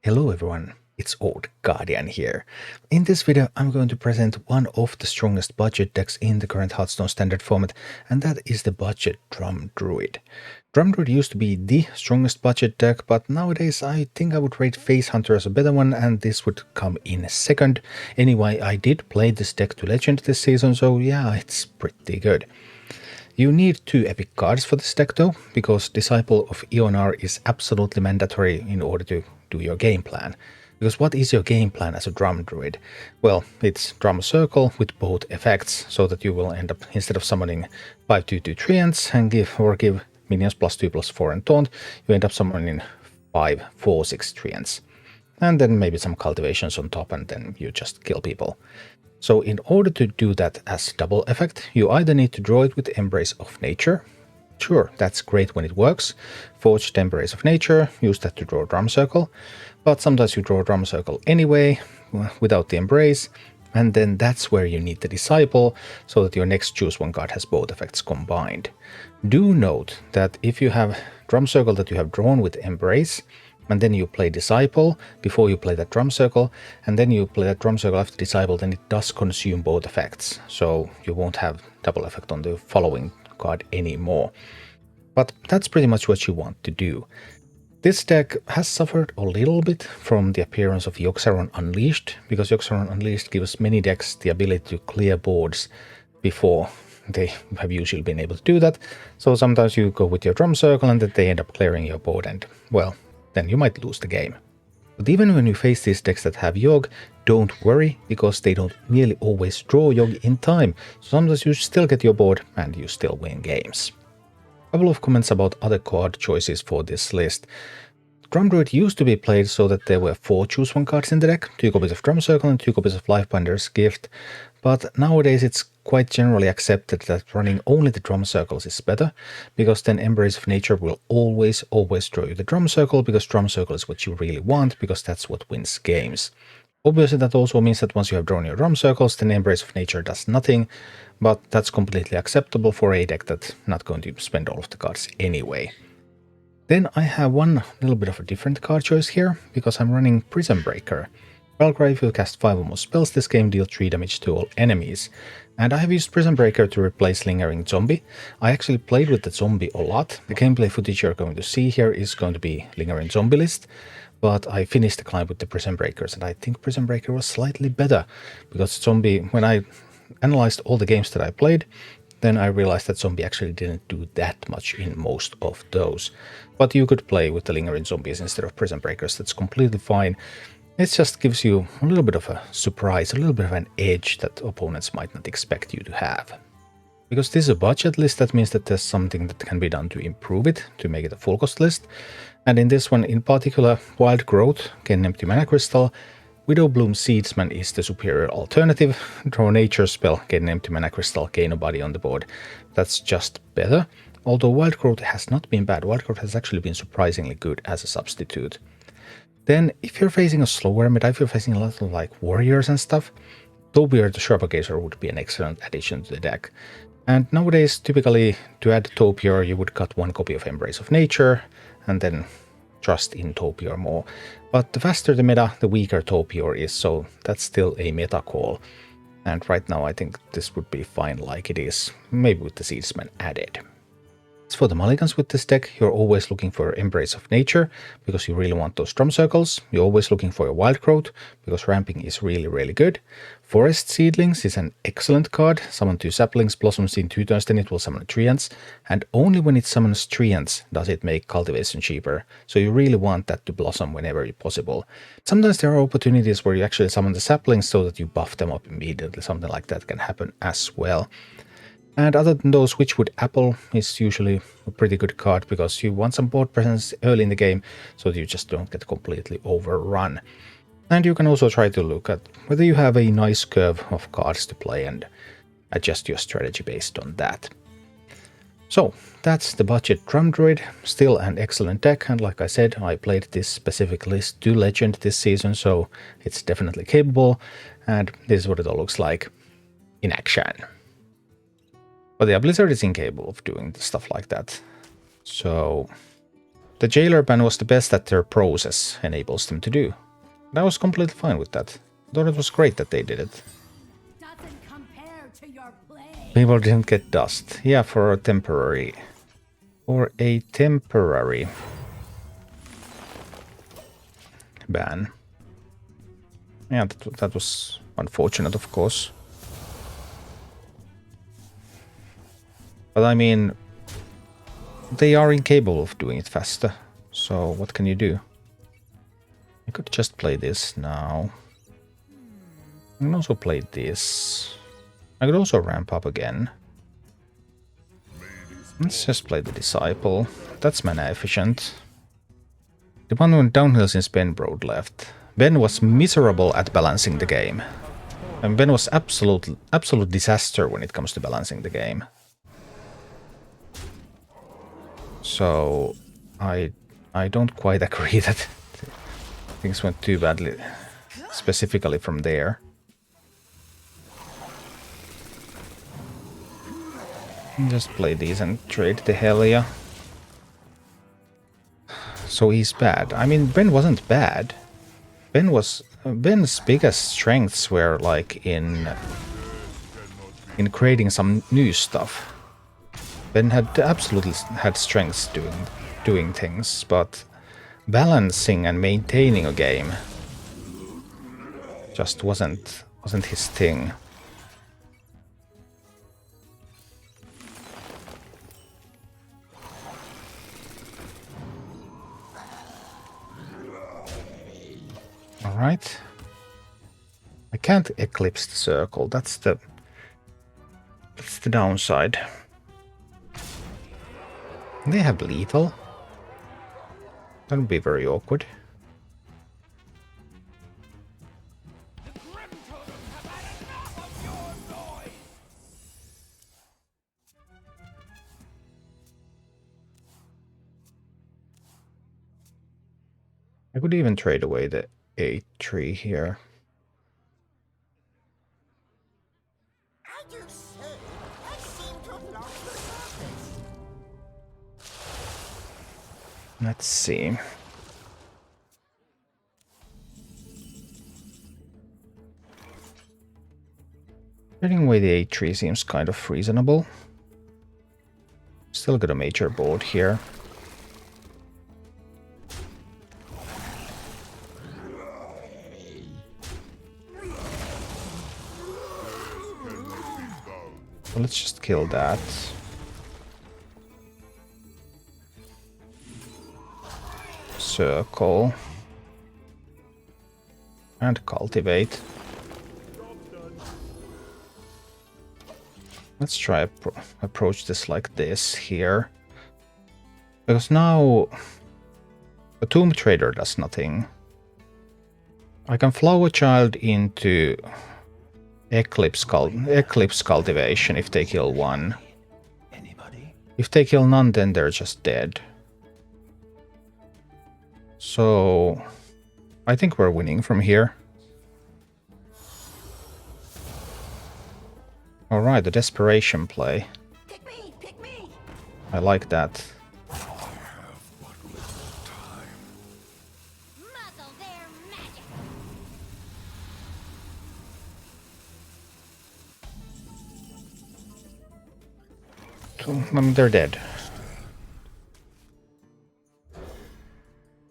Hello everyone, it's Old Guardian here. In this video I'm going to present one of the strongest budget decks in the current Hearthstone standard format, and that is the budget Drum Druid. Drum Druid used to be the strongest budget deck, but nowadays I think I would rate Face Hunter as a better one, and this would come in second. Anyway, I did play this deck to Legend this season, so yeah, it's pretty good. You need 2 epic cards for this deck though, because Disciple of Ionar is absolutely mandatory in order to do your game plan. Because what is your game plan as a Drum Druid? Well, it's Drum Circle with both effects, so that you will end up, instead of summoning 5/2/2 treants and give minions +2/+4 and taunt, you end up summoning 5/4/6 treants. And then maybe some cultivations on top, and then you just kill people. So in order to do that as double effect, you either need to draw it with Embrace of Nature. Sure, that's great when it works. Forge the Embrace of Nature, use that to draw a Drum Circle. But sometimes you draw a Drum Circle anyway, without the Embrace. And then that's where you need the Disciple, so that your next Choose One card has both effects combined. Do note that if you have Drum Circle that you have drawn with Embrace, and then you play Disciple before you play that Drum Circle, and then you play that Drum Circle after Disciple, then it does consume both effects. So you won't have double effect on the following card anymore. But that's pretty much what you want to do. This deck has suffered a little bit from the appearance of Yogg-Saron Unleashed, because Yogg-Saron Unleashed gives many decks the ability to clear boards before they have usually been able to do that. So sometimes you go with your Drum Circle and then they end up clearing your board, and well, then you might lose the game. But even when you face these decks that have Yogg, don't worry, because they don't nearly always draw Yogg in time. So sometimes you still get your board and you still win games. A couple of comments about other card choices for this list. Drum Druid used to be played so that there were 4 Choose One cards in the deck, 2 copies of Drum Circle and 2 copies of Lifebinder's Gift. But nowadays it's quite generally accepted that running only the Drum Circles is better, because then Embrace of Nature will always draw you the Drum Circle, because Drum Circle is what you really want, because that's what wins games. Obviously that also means that once you have drawn your Drum Circles, then Embrace of Nature does nothing, but that's completely acceptable for a deck that's not going to spend all of the cards anyway. Then I have one little bit of a different card choice here, because I'm running Prison Breaker. Valkyrie, if you cast 5 or more spells this game, deal 3 damage to all enemies. And I have used Prison Breaker to replace Lingering Zombie. I actually played with the zombie a lot. The gameplay footage you're going to see here is going to be Lingering Zombie list, but I finished the climb with the Prison Breakers, and I think Prison Breaker was slightly better, because Zombie, when I analyzed all the games that I played, then I realized that Zombie actually didn't do that much in most of those. But you could play with the Lingering Zombies instead of Prison Breakers, that's completely fine. It just gives you a little bit of a surprise, a little bit of an edge that opponents might not expect you to have. Because this is a budget list, that means that there's something that can be done to improve it, to make it a full cost list. And in this one in particular, Wild Growth, gain an empty mana crystal. Widowbloom Seedsman is the superior alternative. Draw a nature spell, gain an empty mana crystal, gain a body on the board. That's just better. Although Wild Growth has not been bad, Wild Growth has actually been surprisingly good as a substitute. Then if you're facing a slower meta, if you're facing a lot of like warriors and stuff, Topiary the Sharper Gazer would be an excellent addition to the deck. And nowadays, typically to add Topiary, you would cut 1 copy of Embrace of Nature and then trust in Topiary more. But the faster the meta, the weaker Topiary is, so that's still a meta call. And right now I think this would be fine like it is, maybe with the Seedsman added. As for the mulligans with this deck, you're always looking for Embrace of Nature, because you really want those Drum Circles. You're always looking for your Wild Growth, because ramping is really good. Forest Seedlings is an excellent card. Summon 2 saplings, blossoms in 2 turns, then it will summon treants. And only when it summons treants does it make cultivation cheaper. So you really want that to blossom whenever possible. Sometimes there are opportunities where you actually summon the saplings so that you buff them up immediately. Something like that can happen as well. And other than those, Witchwood Apple is usually a pretty good card, because you want some board presence early in the game so that you just don't get completely overrun. And you can also try to look at whether you have a nice curve of cards to play and adjust your strategy based on that. So that's the budget Drum Druid, still an excellent deck, and like I said, I played this specific list to Legend this season, so it's definitely capable, and this is what it all looks like in action. But yeah, Blizzard is incapable of doing stuff like that. So The jailer ban was the best that their process enables them to do. And I was completely fine with that. I thought it was great that they did it. People didn't get dust. Yeah, for a temporary. For a temporary ban. Yeah, that was unfortunate, of course. But I mean, they are incapable of doing it faster. So what can you do? I could just play this now. I can also play this. I could also ramp up again. Let's just play the Disciple. That's mana efficient. The one went downhill since Ben Broad left. Ben was miserable at balancing the game. And Ben was absolute disaster when it comes to balancing the game. So I don't quite agree that things went too badly, specifically from there. Just play these and trade the Helia. So he's bad. I mean, Ben wasn't bad. Ben's biggest strengths were like in creating some new stuff. Ben had absolutely had strengths doing things, but balancing and maintaining a game just wasn't his thing. All right. I can't eclipse the circle. That's the downside. They have lethal. That would be very awkward. I could even trade away the 8-3 here. Let's see. Trading away the 8-3 seems kind of reasonable. Still got a major board here. So let's just kill that. Circle. And cultivate. Let's try approach this like this here. Because now a Tomb Trader does nothing. I can Flower Child into Eclipse Cultivation if they kill one. If they kill none, then they're just dead. So I think we're winning from here. Alright, the desperation play. Pick me. I like that. They're dead.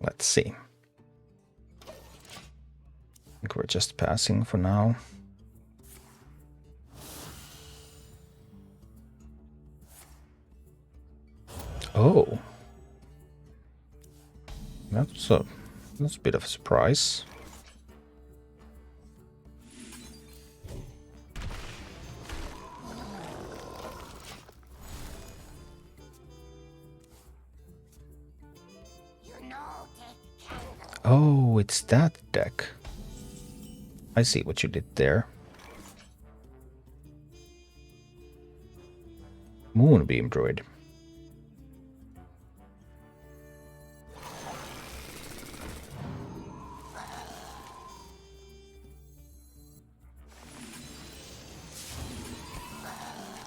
Let's see. I think we're just passing for now. Oh. That's a bit of a surprise. Oh, it's that deck. I see what you did there. Moonbeam Druid.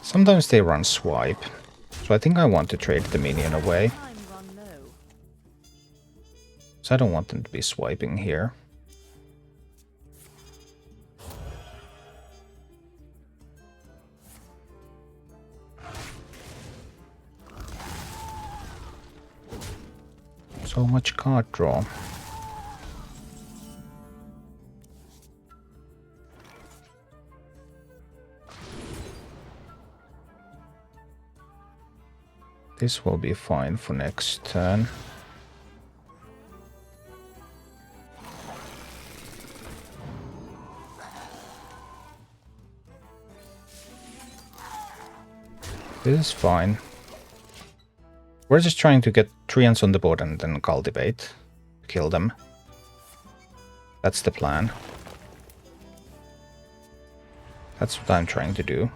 Sometimes they run swipe, so I think I want to trade the minion away. So I don't want them to be swiping here. So much card draw. This will be fine for next turn. This is fine. We're just trying to get treants on the board and then cultivate. Kill them. That's the plan. That's what I'm trying to do.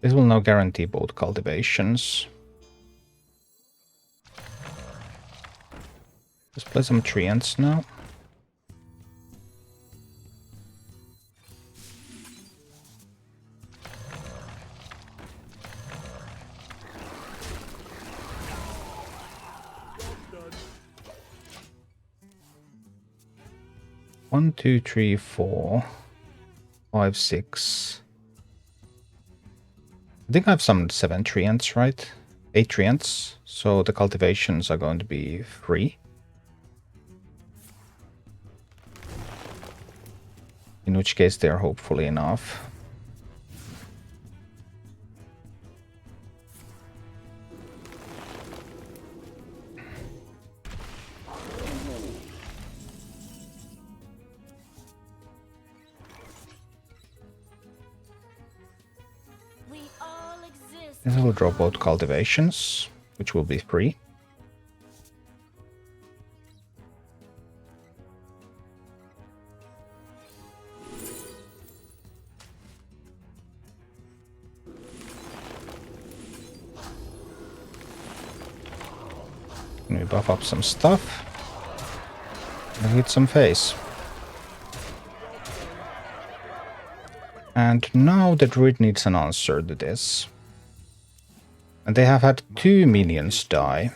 This will now guarantee both cultivations. Let's play some treants now. One, two, three, 4, 5, 6. I think I have some 7 treants, right? 8 treants, so the cultivations are going to be free. In which case they are hopefully enough. This will draw both cultivations, which will be free. Can we buff up some stuff? And hit some face. And now the druid needs an answer to this. And they have had 2 minions die.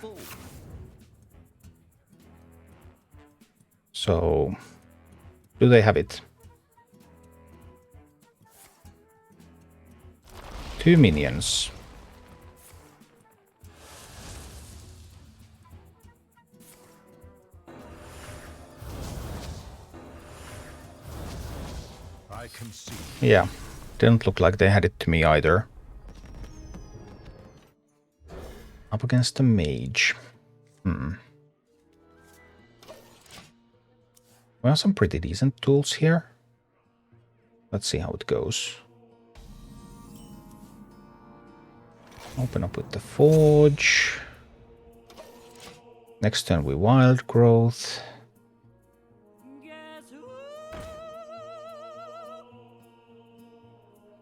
So, do they have it? 2 minions. I can see. Yeah, didn't look like they had it to me either. Up against the mage. We have some pretty decent tools here. Let's see how it goes. Open up with the forge. Next turn we wild growth.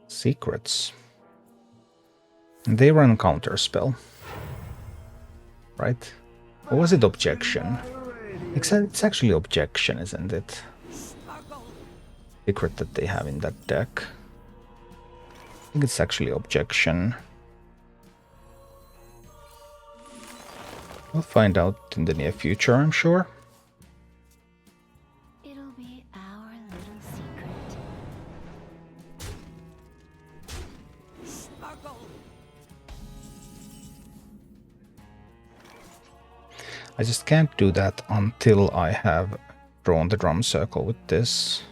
Secrets. They run counter spell. Right? Or was it objection? It's actually objection, isn't it? Secret that they have in that deck. I think it's actually objection. We'll find out in the near future, I'm sure. It'll be our little secret. I just can't do that until I have drawn the drum circle with this.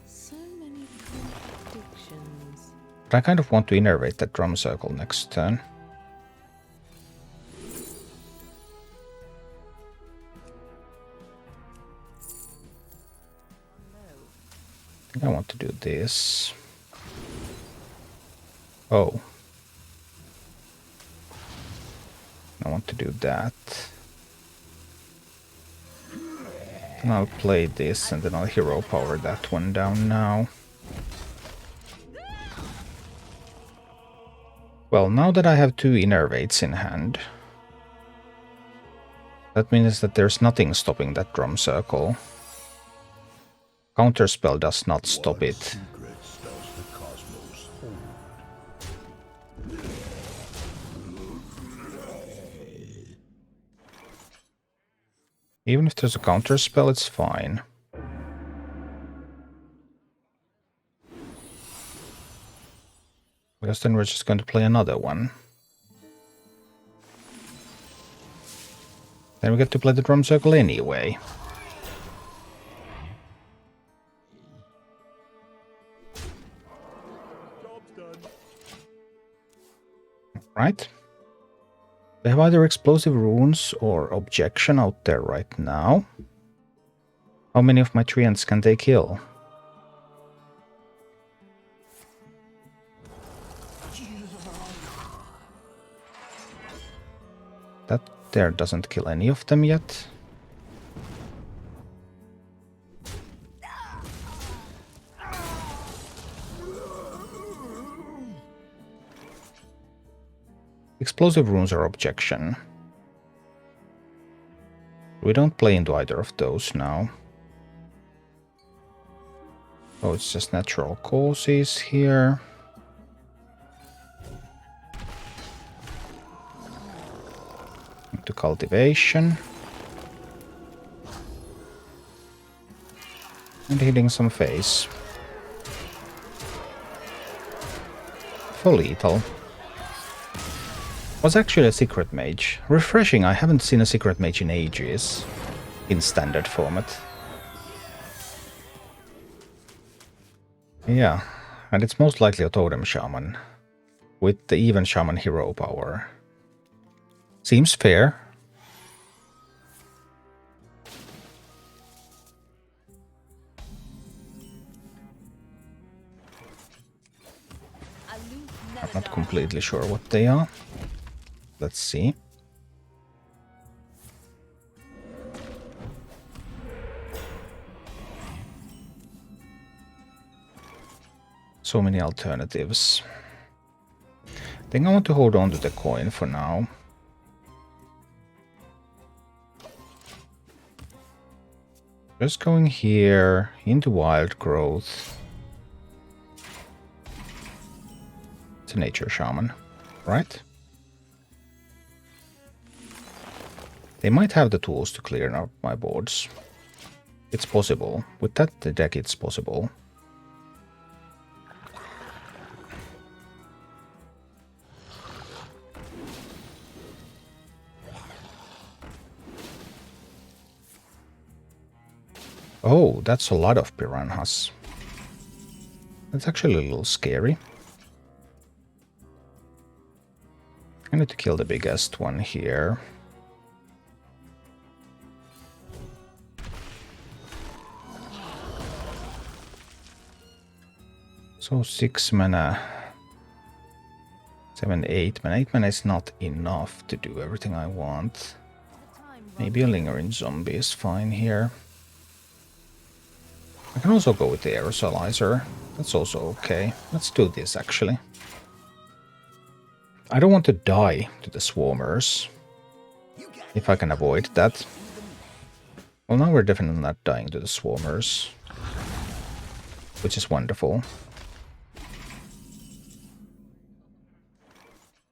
So many contradictions. But I kind of want to innervate that drum circle next turn. I think I want to do this. Oh. I want to do that. And I'll play this and then I'll hero power that one down now. Well, now that I have 2 Innervates in hand, that means that there's nothing stopping that drum circle. Counterspell does not stop it. Even if there's a counterspell, it's fine. Because then we're just going to play another one. Then we get to play the drum circle anyway. Right. They have either explosive runes or objection out there right now. How many of my treants can they kill? That there doesn't kill any of them yet. Explosive runes are objection. We don't play into either of those now. Oh, it's just natural causes here. Into cultivation. And hitting some face. For lethal. Was actually a secret mage. Refreshing, I haven't seen a secret mage in ages. In standard format. Yeah, and it's most likely a totem shaman. With the even shaman hero power. Seems fair. I'm not completely sure what they are. Let's see. So many alternatives. I think I want to hold on to the coin for now. Just going here into wild growth. It's a nature shaman, right? They might have the tools to clear out my boards. It's possible. With that deck, it's possible. Oh, that's a lot of piranhas. That's actually a little scary. I need to kill the biggest one here. So 6 mana. 7, 8 mana. 8 mana is not enough to do everything I want. Maybe a lingering zombie is fine here. I can also go with the aerosolizer. That's also okay. Let's do this actually. I don't want to die to the swarmers. If I can avoid that. Well, now we're definitely not dying to the swarmers. Which is wonderful.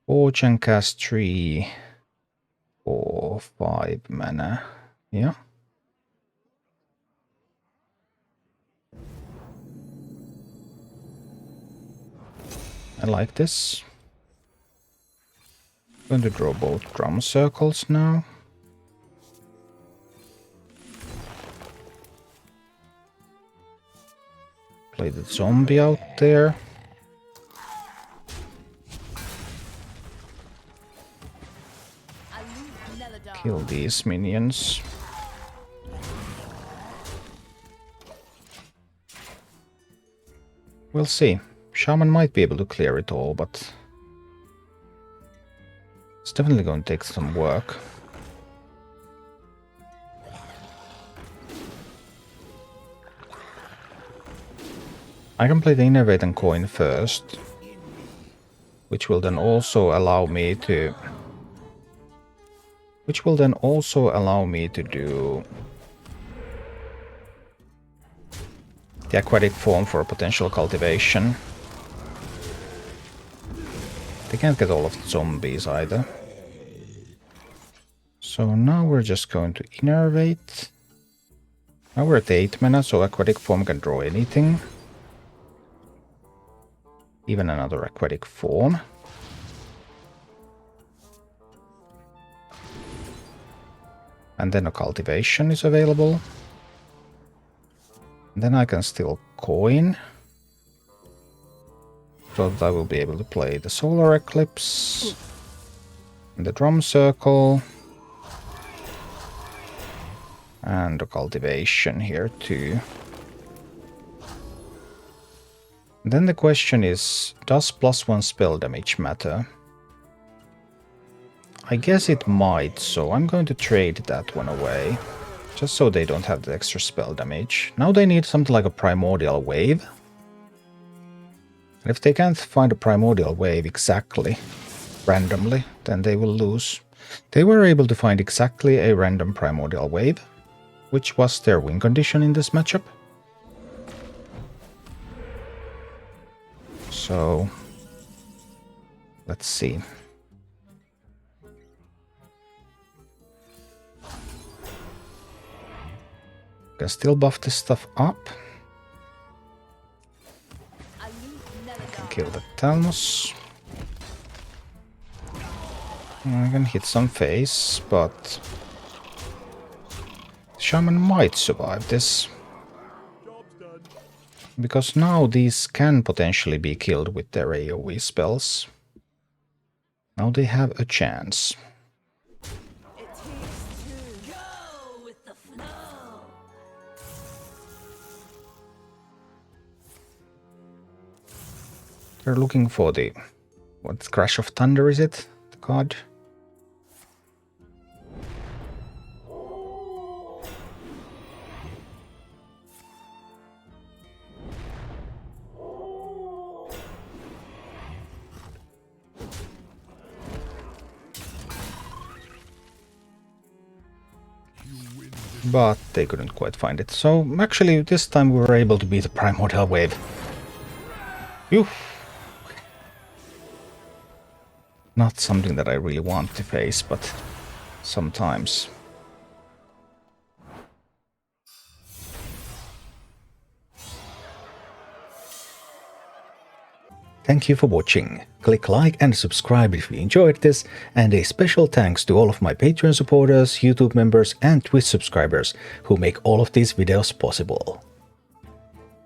Forge and cast 3 for 5 mana. Yeah. I like this. I'm going to draw both drum circles now. Play the zombie out there. Kill these minions. We'll see. Shaman might be able to clear it all, but it's definitely going to take some work. I can play the Innervate and Coin first, which will then also allow me to... do the aquatic form for potential cultivation. They can't get all of the zombies either. So now we're just going to Innervate. Now we're at 8 mana, so aquatic form can draw anything. Even another aquatic form. And then a cultivation is available. And then I can still coin. So that I will be able to play the Solar Eclipse. And the Drum Circle. And a cultivation here too. And then the question is, does +1 spell damage matter? I guess it might, so I'm going to trade that one away. Just so they don't have the extra spell damage. Now they need something like a Primordial Wave. And if they can't find a Primordial Wave exactly, randomly, then they will lose. They were able to find exactly a random Primordial Wave, which was their win condition in this matchup. So, let's see. Can still buff this stuff up. Can kill the Talmos. I can hit some face, but Shaman might survive this. Because now these can potentially be killed with their AoE spells. Now they have a chance. They're looking for the... what Crash of Thunder is it? The card? But they couldn't quite find it. So actually this time we were able to beat the Primordial Wave. Phew. Not something that I really want to face, but sometimes. Thank you for watching. Click like and subscribe if you enjoyed this, and a special thanks to all of my Patreon supporters, YouTube members and Twitch subscribers who make all of these videos possible.